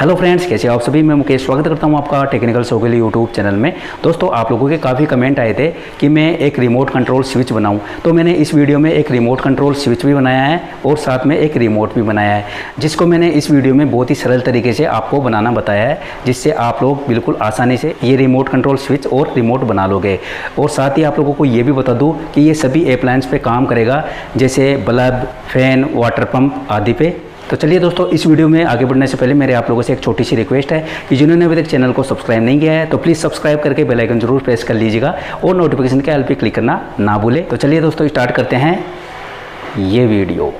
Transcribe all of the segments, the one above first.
Hello friends, कैसे आप सभी। मैं मुकेश स्वागत करता हूं आपका टेक्निकल शो के लिए यूट्यूब चैनल में। दोस्तों, आप लोगों के काफ़ी कमेंट आए थे कि मैं एक रिमोट कंट्रोल स्विच बनाऊं, तो मैंने इस वीडियो में एक रिमोट कंट्रोल स्विच भी बनाया है और साथ में एक रिमोट भी बनाया है, जिसको मैंने इस वीडियो में बहुत ही सरल तरीके से आपको बनाना बताया है, जिससे आप लोग बिल्कुल आसानी से ये रिमोट कंट्रोल स्विच और रिमोट बना लोगे। और साथ ही आप लोगों को ये भी बता दूँ कि ये सभी अप्लायंस पे काम करेगा, जैसे बल्ब, फैन, वाटर पंप आदि पे। तो चलिए दोस्तों, इस वीडियो में आगे बढ़ने से पहले मेरे आप लोगों से एक छोटी सी रिक्वेस्ट है कि जिन्होंने अभी तक चैनल को सब्सक्राइब नहीं किया है तो प्लीज़ सब्सक्राइब करके बेल आइकन जरूर प्रेस कर लीजिएगा और नोटिफिकेशन के ऑल पे क्लिक करना ना भूलें। तो चलिए दोस्तों, स्टार्ट करते हैं ये वीडियो।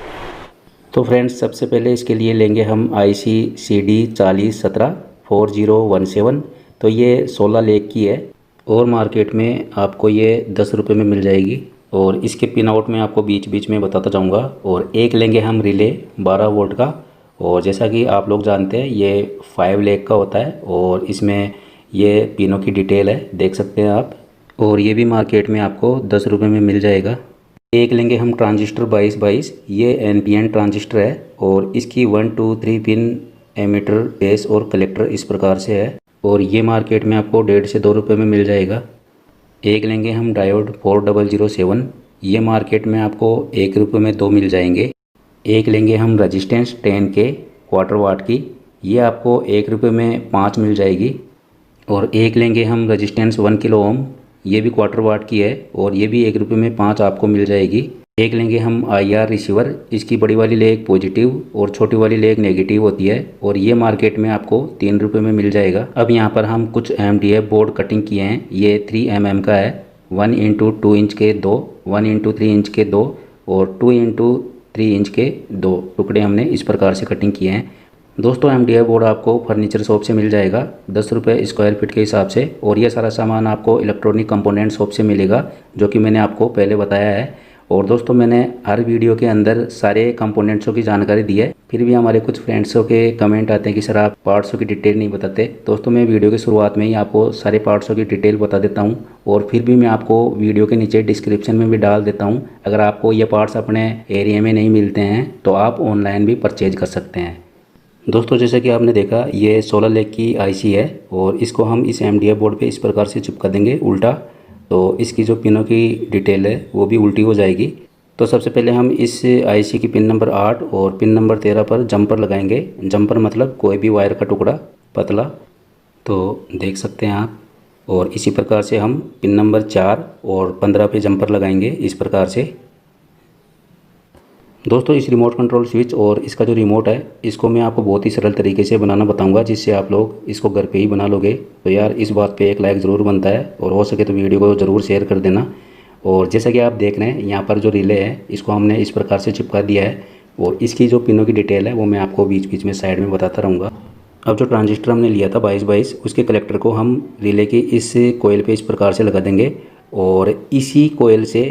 तो फ्रेंड्स, सबसे पहले इसके लिए लेंगे हम IC CD 4017 4017। तो ये 16 लेग की है और मार्केट में आपको ये 10 रुपये में मिल जाएगी। और इसके पिन आउट में आपको बीच बीच में बताता जाऊंगा। और एक लेंगे हम रिले 12 वोल्ट का, और जैसा कि आप लोग जानते हैं ये 5 लेग का होता है और इसमें ये पिनों की डिटेल है, देख सकते हैं आप। और ये भी मार्केट में आपको 10 रुपये में मिल जाएगा। एक लेंगे हम ट्रांजिस्टर 2222, ये NPN ट्रांजिस्टर है और इसकी 1 2 3 पिन एमीटर, बेस और कलेक्टर इस प्रकार से है और ये मार्केट में आपको 1.5 से 2 रुपये में मिल जाएगा। एक लेंगे हम डायोड 4007, ये मार्केट में आपको 1 रुपये में 2 मिल जाएंगे। एक लेंगे हम रजिस्टेंस 10K क्वार्टर वाट की, ये आपको 1 रुपये में 5 मिल जाएगी। और एक लेंगे हम रजिस्टेंस 1 किलो ओम, ये भी क्वार्टर वाट की है और ये भी 1 रुपये में 5 आपको मिल जाएगी। एक लेंगे हम IR रिसीवर, इसकी बड़ी वाली लेग पॉजिटिव और छोटी वाली लेग नेगेटिव होती है और ये मार्केट में आपको 3 रुपये में मिल जाएगा। अब यहाँ पर हम कुछ MDF बोर्ड कटिंग किए हैं, ये 3 mm का है, 1 इंटू 2 इंच के 2, 1 इंटू 3 इंच के 2 और 2 इंटू 3 इंच के 2 टुकड़े हमने इस प्रकार से कटिंग किए हैं। दोस्तों, MDF बोर्ड आपको फर्नीचर शॉप से मिल जाएगा 10 रुपये स्क्वायर फीट के हिसाब से, और ये सारा सामान आपको इलेक्ट्रॉनिक कंपोनेंट शॉप से मिलेगा, जो कि मैंने आपको पहले बताया है। और दोस्तों, मैंने हर वीडियो के अंदर सारे कंपोनेंट्सों की जानकारी दी है, फिर भी हमारे कुछ फ्रेंड्सों के कमेंट आते हैं कि सर आप पार्ट्सों की डिटेल नहीं बताते। दोस्तों, मैं वीडियो की शुरुआत में ही आपको सारे पार्ट्सों की डिटेल बता देता हूं और फिर भी मैं आपको वीडियो के नीचे डिस्क्रिप्शन में भी डाल देता हूं। अगर आपको ये पार्ट्स अपने एरिया में नहीं मिलते हैं तो आप ऑनलाइन भी परचेज कर सकते हैं। दोस्तों, जैसे कि आपने देखा, ये 16 लेग की IC है और इसको हम इस MDF बोर्ड पे इस प्रकार से चिपका देंगे उल्टा, तो इसकी जो पिनों की डिटेल है वो भी उल्टी हो जाएगी। तो सबसे पहले हम इस IC की पिन नंबर 8 और पिन नंबर 13 पर जंपर लगाएंगे। जंपर मतलब कोई भी वायर का टुकड़ा पतला, तो देख सकते हैं आप। और इसी प्रकार से हम पिन नंबर 4 और 15 पे जंपर लगाएंगे इस प्रकार से। दोस्तों, इस रिमोट कंट्रोल स्विच और इसका जो रिमोट है, इसको मैं आपको बहुत ही सरल तरीके से बनाना बताऊंगा, जिससे आप लोग इसको घर पे ही बना लोगे। तो यार, इस बात पे एक लाइक ज़रूर बनता है और हो सके तो वीडियो को ज़रूर शेयर कर देना। और जैसा कि आप देख रहे हैं, यहाँ पर जो रिले है इसको हमने इस प्रकार से चिपका दिया है और इसकी जो पिनों की डिटेल है वो मैं आपको बीच बीच में साइड में बताता रहूँगा। अब जो ट्रांजिस्टर हमने लिया था 2222, उसके कलेक्टर को हम रिले के इस कोयल पे इस प्रकार से लगा देंगे और इसी कोयल से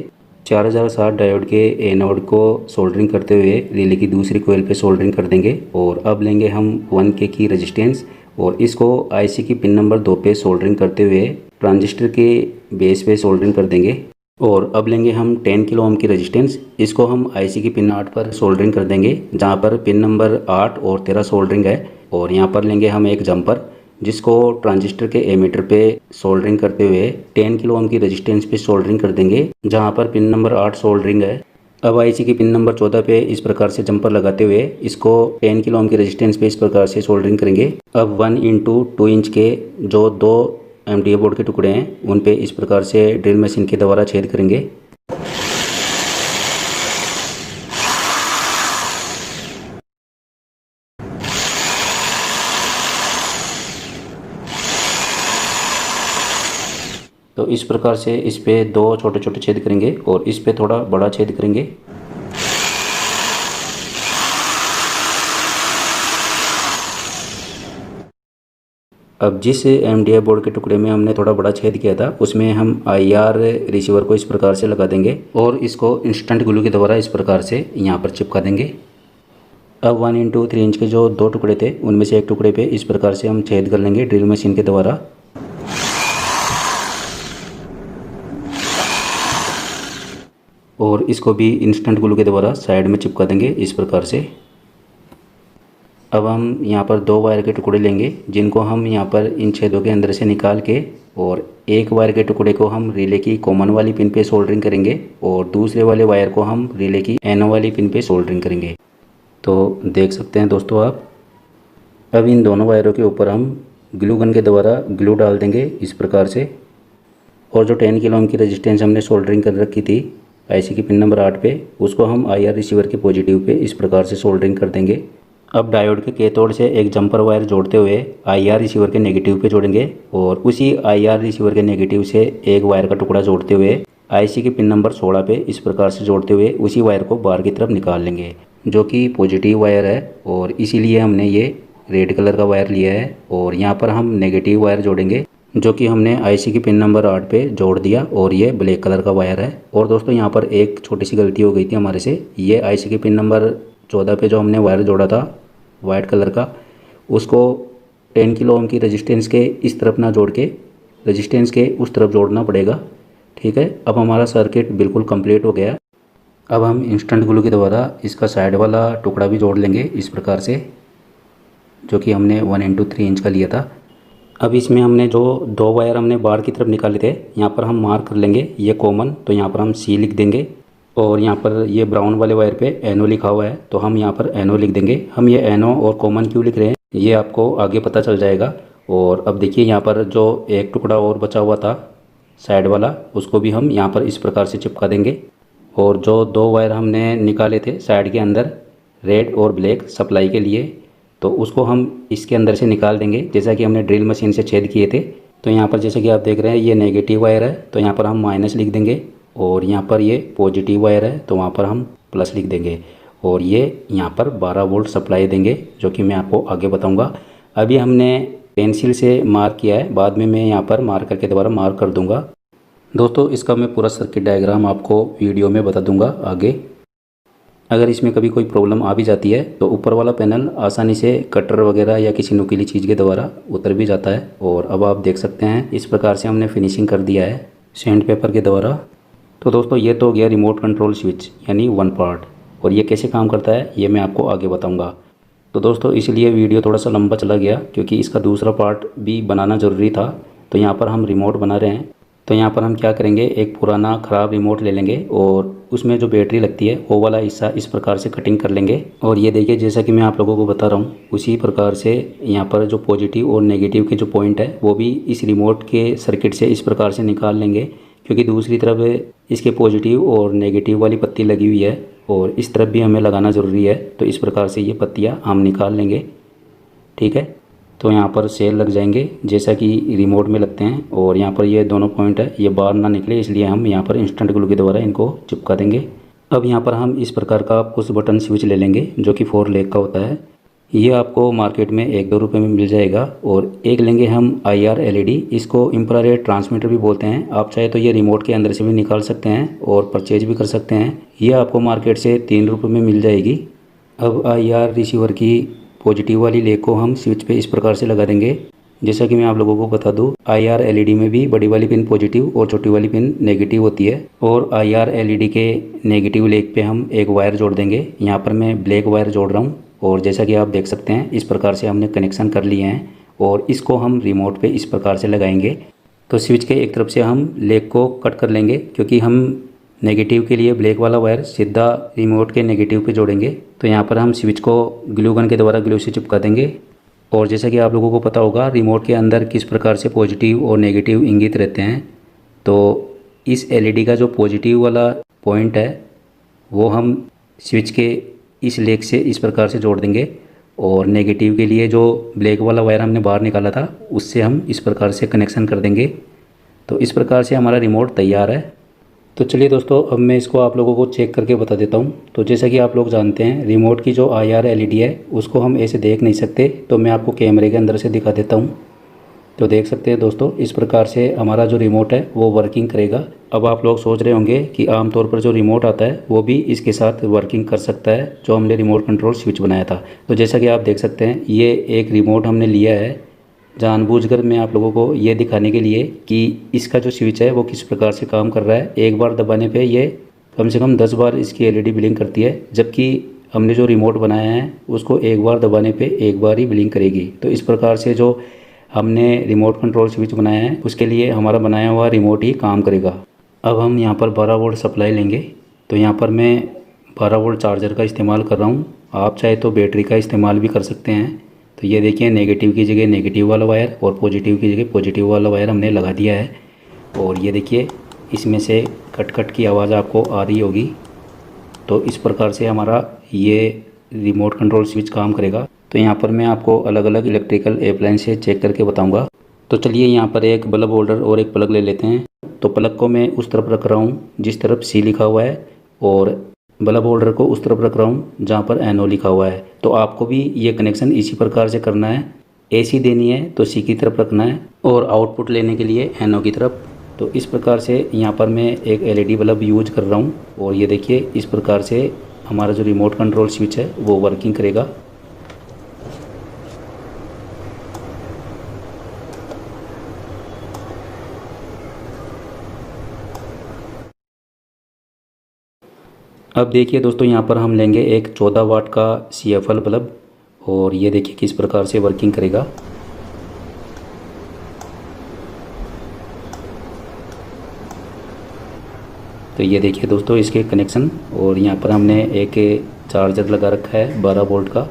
4060 डायोड के एनोड को सोल्डरिंग करते हुए रिले की दूसरी कोयल पे सोल्डरिंग कर देंगे। और अब लेंगे हम 1K की रेजिस्टेंस और इसको IC की पिन नंबर 2 पे सोल्डरिंग करते हुए ट्रांजिस्टर के बेस पे सोल्डरिंग कर देंगे। और अब लेंगे हम 10 किलो ओम की रेजिस्टेंस, इसको हम IC की पिन 8 पर सोल्डरिंग कर देंगे, जहाँ पर पिन नंबर 8 और 13 सोल्डरिंग है। और यहाँ पर लेंगे हम एक जंपर, जिसको ट्रांजिस्टर के एमीटर पे सोल्डरिंग करते हुए 10 किलो ओम की रेजिस्टेंस पे सोल्डरिंग कर देंगे, जहाँ पर पिन नंबर 8 सोल्डरिंग है। अब IC की पिन नंबर 14 पे इस प्रकार से जंपर लगाते हुए इसको 10 किलो ओम की रेजिस्टेंस पे इस प्रकार से सोल्डरिंग करेंगे। अब 1 इंटू 2 इंच के जो 2 MDF बोर्ड के टुकड़े हैं उन पे इस प्रकार से ड्रिल मशीन के द्वारा छेद करेंगे। तो इस प्रकार से इस पे 2 छोटे छोटे छेद करेंगे और इस पे थोड़ा बड़ा छेद करेंगे। अब जिस MDF बोर्ड के टुकड़े में हमने थोड़ा बड़ा छेद किया था, उसमें हम IR रिसीवर को इस प्रकार से लगा देंगे और इसको इंस्टेंट ग्लू के द्वारा इस प्रकार से यहाँ पर चिपका देंगे। अब 1 इंटू 3 इंच के जो 2 टुकड़े थे उनमें से एक टुकड़े पे इस प्रकार से हम छेद कर लेंगे ड्रिल मशीन के द्वारा। और इसको भी इंस्टेंट ग्लू के द्वारा साइड में चिपका देंगे इस प्रकार से। अब हम यहाँ पर 2 वायर के टुकड़े लेंगे जिनको हम यहाँ पर इन छेदों के अंदर से निकाल के और एक वायर के टुकड़े को हम रिले की कॉमन वाली पिन पे सोल्डरिंग करेंगे और दूसरे वाले वायर को हम रिले की एनो वाली पिन पे सोल्डरिंग करेंगे। तो देख सकते हैं दोस्तों आप। अब इन दोनों वायरों के ऊपर हम ग्लू गन के द्वारा ग्लू डाल देंगे इस प्रकार से। और जो 10 किलो ओम की रेजिस्टेंस हमने सोल्डरिंग कर रखी थी आईसी की पिन नंबर 8 पे, उसको हम आईआर रिसीवर के पॉजिटिव पे इस प्रकार से सोल्डरिंग कर देंगे। अब डायोड के कैथोड से एक जंपर वायर जोड़ते हुए आईआर रिसीवर के नेगेटिव पे जोड़ेंगे और उसी आईआर रिसीवर के नेगेटिव से एक वायर का टुकड़ा जोड़ते हुए आईसी के पिन नंबर 16 पे इस प्रकार से जोड़ते हुए उसी वायर को बाहर की तरफ निकाल लेंगे, जो कि पॉजिटिव वायर है। और इसीलिए हमने ये रेड कलर का वायर लिया है। और यहाँ पर हम नेगेटिव वायर जोड़ेंगे जो कि हमने आईसी की पिन नंबर 8 पे जोड़ दिया और ये ब्लैक कलर का वायर है। और दोस्तों यहाँ पर एक छोटी सी गलती हो गई थी हमारे से। ये आईसी की पिन नंबर 14 पे जो हमने वायर जोड़ा था वाइट कलर का, उसको 10 किलो ओम की रेजिस्टेंस के इस तरफ ना जोड़ के रेजिस्टेंस के उस तरफ जोड़ना पड़ेगा। ठीक है, अब हमारा सर्किट बिल्कुल कंप्लीट हो गया। अब हम इंस्टेंट ग्लू के द्वारा इसका साइड वाला टुकड़ा भी जोड़ लेंगे इस प्रकार से, जो कि हमने 1x3 इंच का लिया था। अब इसमें हमने जो 2 वायर हमने बाहर की तरफ निकाले थे, यहाँ पर हम मार्क कर लेंगे ये कॉमन, तो यहाँ पर हम सी लिख देंगे। और यहाँ पर ये ब्राउन वाले वायर पे एनो लिखा हुआ है तो हम यहाँ पर एनो लिख देंगे। हम ये एनो और कॉमन क्यों लिख रहे हैं ये आपको आगे पता चल जाएगा। और अब देखिए यहाँ पर जो एक टुकड़ा और बचा हुआ था साइड वाला, उसको भी हम यहाँ पर इस प्रकार से चिपका देंगे। और जो 2 वायर हमने निकाले थे साइड के अंदर रेड और ब्लैक सप्लाई के लिए, तो उसको हम इसके अंदर से निकाल देंगे जैसा कि हमने ड्रिल मशीन से छेद किए थे। तो यहाँ पर जैसे कि आप देख रहे हैं ये नेगेटिव वायर है तो यहाँ पर हम माइनस लिख देंगे। और यहाँ पर ये पॉजिटिव वायर है तो वहाँ पर हम प्लस लिख देंगे। और ये यहाँ पर 12 वोल्ट सप्लाई देंगे, जो कि मैं आपको आगे बताऊँगा। अभी हमने पेंसिल से मार्क किया है, बाद में मैं यहाँ पर मार्कर के द्वारा मार्क कर दूँगा। दोस्तों इसका मैं पूरा सर्किट डायग्राम आपको वीडियो में बता दूँगा आगे। अगर इसमें कभी कोई प्रॉब्लम आ भी जाती है तो ऊपर वाला पैनल आसानी से कटर वगैरह या किसी नुकीली चीज़ के द्वारा उतर भी जाता है। और अब आप देख सकते हैं इस प्रकार से हमने फिनिशिंग कर दिया है सैंड पेपर के द्वारा। तो दोस्तों ये तो हो गया रिमोट कंट्रोल स्विच यानी 1 पार्ट, और ये कैसे काम करता है ये मैं आपको आगे बताऊंगा। तो दोस्तों इसलिए वीडियो थोड़ा सा लंबा चला गया क्योंकि इसका दूसरा पार्ट भी बनाना ज़रूरी था। तो यहाँ पर हम रिमोट बना रहे हैं। तो यहाँ पर हम क्या करेंगे, एक पुराना ख़राब रिमोट ले लेंगे और उसमें जो बैटरी लगती है वो वाला हिस्सा इस प्रकार से कटिंग कर लेंगे। और ये देखिए जैसा कि मैं आप लोगों को बता रहा हूँ उसी प्रकार से यहाँ पर जो पॉजिटिव और नेगेटिव के जो पॉइंट है वो भी इस रिमोट के सर्किट से इस प्रकार से निकाल लेंगे, क्योंकि दूसरी तरफ इसके पॉजिटिव और नेगेटिव वाली पत्ती लगी हुई है और इस तरफ भी हमें लगाना ज़रूरी है। तो इस प्रकार से ये पत्तियाँ हम निकाल लेंगे। ठीक है, तो यहाँ पर सेल लग जाएंगे जैसा कि रिमोट में लगते हैं। और यहाँ पर ये दोनों पॉइंट है ये बाहर ना निकले, इसलिए हम यहाँ पर इंस्टेंट ग्लू के द्वारा इनको चिपका देंगे। अब यहाँ पर हम इस प्रकार का पुश बटन स्विच ले लेंगे जो कि 4 लेग का होता है। ये आपको मार्केट में 1-2 रुपये में मिल जाएगा। और एक लेंगे हम IR LED, इसको इंफ्रारेड ट्रांसमीटर भी बोलते हैं। आप चाहे तो ये रिमोट के अंदर से भी निकाल सकते हैं और परचेज भी कर सकते हैं। ये आपको मार्केट से 3 रुपये में मिल जाएगी। अब IR रिसीवर की पॉजिटिव वाली लेग को हम स्विच पे इस प्रकार से लगा देंगे। जैसा कि मैं आप लोगों को बता दूं IR LED में भी बड़ी वाली पिन पॉजिटिव और छोटी वाली पिन नेगेटिव होती है। और IR LED के नेगेटिव लेग पे हम एक वायर जोड़ देंगे। यहाँ पर मैं ब्लैक वायर जोड़ रहा हूँ और जैसा कि आप देख सकते हैं इस प्रकार से हमने कनेक्शन कर लिए हैं और इसको हम रिमोट पे इस प्रकार से लगाएंगे। तो स्विच के एक तरफ से हम लेग को कट कर लेंगे, क्योंकि हम नेगेटिव के लिए ब्लैक वाला वायर सीधा रिमोट के नेगेटिव पे जोड़ेंगे। तो यहाँ पर हम स्विच को ग्लू गन के द्वारा ग्लू से चिपका देंगे। और जैसा कि आप लोगों को पता होगा रिमोट के अंदर किस प्रकार से पॉजिटिव और नेगेटिव इंगित रहते हैं। तो इस LED का जो पॉजिटिव वाला पॉइंट है वो हम स्विच के इस लेग से इस प्रकार से जोड़ देंगे और नेगेटिव के लिए जो ब्लैक वाला वायर हमने बाहर निकाला था उससे हम इस प्रकार से कनेक्शन कर देंगे। तो इस प्रकार से हमारा रिमोट तैयार है। तो चलिए दोस्तों अब मैं इसको आप लोगों को चेक करके बता देता हूँ। तो जैसा कि आप लोग जानते हैं रिमोट की जो IR LED है उसको हम ऐसे देख नहीं सकते, तो मैं आपको कैमरे के अंदर से दिखा देता हूँ। तो देख सकते हैं दोस्तों इस प्रकार से हमारा जो रिमोट है वो वर्किंग करेगा। अब आप लोग सोच रहे होंगे कि आमतौर पर जो रिमोट आता है वो भी इसके साथ वर्किंग कर सकता है जो हमने रिमोट कंट्रोल स्विच बनाया था। तो जैसा कि आप देख सकते हैं ये एक रिमोट हमने लिया है जानबूझकर मैं आप लोगों को ये दिखाने के लिए कि इसका जो स्विच है वो किस प्रकार से काम कर रहा है। एक बार दबाने पे ये कम से कम 10 बार इसकी LED ब्लिंक करती है, जबकि हमने जो रिमोट बनाया है उसको एक बार दबाने पे एक बार ही ब्लिंक करेगी। तो इस प्रकार से जो हमने रिमोट कंट्रोल स्विच बनाया है उसके लिए हमारा बनाया हुआ रिमोट ही काम करेगा। अब हम यहाँ पर 12 वोल्ट सप्लाई लेंगे। तो यहाँ पर मैं 12 वोल्ट चार्जर का इस्तेमाल कर रहा हूँ। आप चाहे तो बैटरी का इस्तेमाल भी कर सकते हैं। तो ये देखिए, नेगेटिव की जगह नेगेटिव वाला वायर और पॉजिटिव की जगह पॉजिटिव वाला वायर हमने लगा दिया है। और ये देखिए, इसमें से कट कट की आवाज़ आपको आ रही होगी। तो इस प्रकार से हमारा ये रिमोट कंट्रोल स्विच काम करेगा। तो यहाँ पर मैं आपको अलग अलग इलेक्ट्रिकल अप्लायंस से चेक करके बताऊँगा। तो चलिए यहाँ पर एक बल्ब होल्डर और एक प्लग ले लेते हैं। तो प्लग को मैं उस तरफ रख रहा हूँ जिस तरफ सी लिखा हुआ है, और बल्ब होल्डर को उस तरफ रख रहा हूँ जहाँ पर NO लिखा हुआ है। तो आपको भी ये कनेक्शन इसी प्रकार से करना है। AC देनी है तो C की तरफ रखना है, और आउटपुट लेने के लिए NO की तरफ। तो इस प्रकार से यहाँ पर मैं एक LED बल्ब यूज कर रहा हूँ। और ये देखिए, इस प्रकार से हमारा जो रिमोट कंट्रोल स्विच है वो वर्किंग करेगा। अब देखिए दोस्तों, यहाँ पर हम लेंगे एक 14 वाट का CFL बल्ब, और ये देखिए किस प्रकार से वर्किंग करेगा। तो ये देखिए दोस्तों इसके कनेक्शन, और यहाँ पर हमने एक चार्जर लगा रखा है 12 वोल्ट का।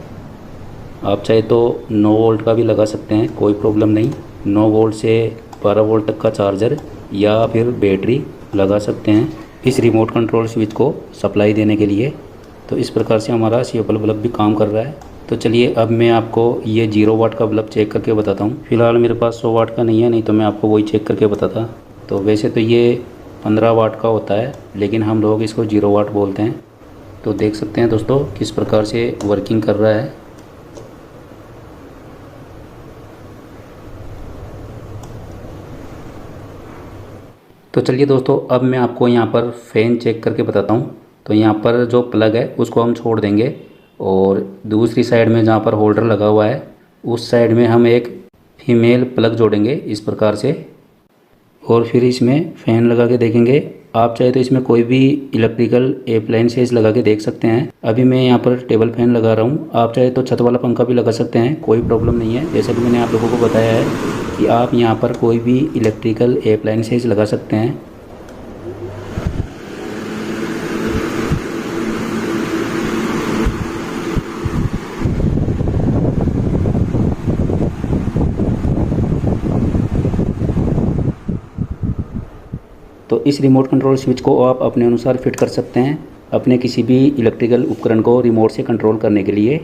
आप चाहे तो 9 वोल्ट का भी लगा सकते हैं, कोई प्रॉब्लम नहीं। 9 वोल्ट से 12 वोल्ट तक का चार्जर या फिर बैटरी लगा सकते हैं इस रिमोट कंट्रोल स्विच को सप्लाई देने के लिए। तो इस प्रकार से हमारा CFL बल्ब भी काम कर रहा है। तो चलिए अब मैं आपको ये 0 वाट का बल्ब चेक करके बताता हूँ। फिलहाल मेरे पास 100 वाट का नहीं है, नहीं तो मैं आपको वही चेक करके बताता। तो वैसे तो ये 15 वाट का होता है, लेकिन हम लोग इसको 0 वाट बोलते हैं। तो देख सकते हैं दोस्तों किस प्रकार से वर्किंग कर रहा है। तो चलिए दोस्तों, अब मैं आपको यहाँ पर फ़ैन चेक करके बताता हूँ। तो यहाँ पर जो प्लग है उसको हम छोड़ देंगे, और दूसरी साइड में जहाँ पर होल्डर लगा हुआ है उस साइड में हम एक फीमेल प्लग जोड़ेंगे इस प्रकार से, और फिर इसमें फ़ैन लगा के देखेंगे। आप चाहे तो इसमें कोई भी इलेक्ट्रिकल अप्लायंसेस लगा के देख सकते हैं। अभी मैं यहाँ पर टेबल फैन लगा रहा हूँ, आप चाहे तो छत वाला पंखा भी लगा सकते हैं, कोई प्रॉब्लम नहीं है। जैसा कि मैंने आप लोगों को बताया है कि आप यहाँ पर कोई भी इलेक्ट्रिकल अप्लायंसेस लगा सकते हैं। तो इस रिमोट कंट्रोल स्विच को आप अपने अनुसार फिट कर सकते हैं अपने किसी भी इलेक्ट्रिकल उपकरण को रिमोट से कंट्रोल करने के लिए।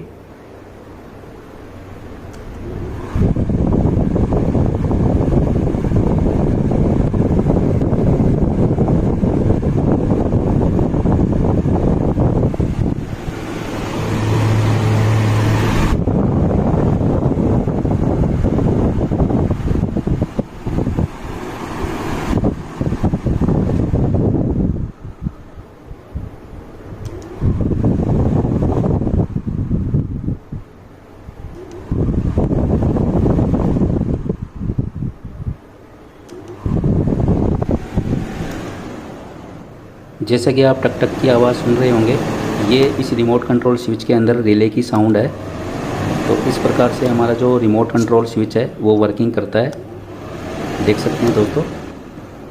जैसा कि आप टक टक की आवाज़ सुन रहे होंगे, ये इस रिमोट कंट्रोल स्विच के अंदर रिले की साउंड है। तो इस प्रकार से हमारा जो रिमोट कंट्रोल स्विच है वो वर्किंग करता है, देख सकते हैं दोस्तों।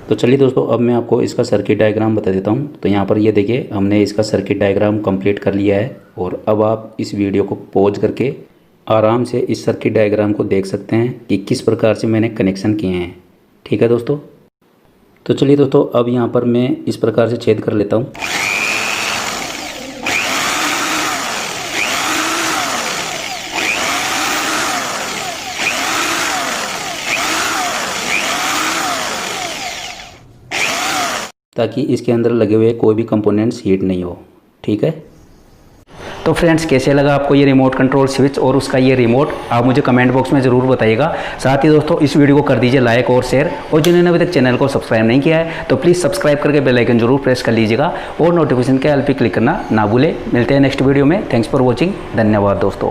तो चलिए दोस्तों, अब मैं आपको इसका सर्किट डायग्राम बता देता हूँ। तो यहाँ पर ये देखिए, हमने इसका सर्किट डायग्राम कंप्लीट कर लिया है, और अब आप इस वीडियो को पॉज करके आराम से इस सर्किट डायग्राम को देख सकते हैं कि किस प्रकार से मैंने कनेक्शन किए हैं। ठीक है दोस्तों। तो चलिए दोस्तों, अब यहाँ पर मैं इस प्रकार से छेद कर लेता हूँ। ताकि इसके अंदर लगे हुए कोई भी कंपोनेंट्स हीट नहीं हो। ठीक है। तो फ्रेंड्स, कैसे लगा आपको ये रिमोट कंट्रोल स्विच और उसका ये रिमोट, आप मुझे कमेंट बॉक्स में ज़रूर बताइएगा। साथ ही दोस्तों, इस वीडियो को कर दीजिए लाइक और शेयर, और जिन्होंने अभी तक चैनल को सब्सक्राइब नहीं किया है तो प्लीज़ सब्सक्राइब करके बेल आइकन जरूर प्रेस कर लीजिएगा, और नोटिफिकेशन के ऑल पे क्लिक करना ना भूलें। मिलते हैं नेक्स्ट वीडियो में। Thanks for watching. धन्यवाद दोस्तों।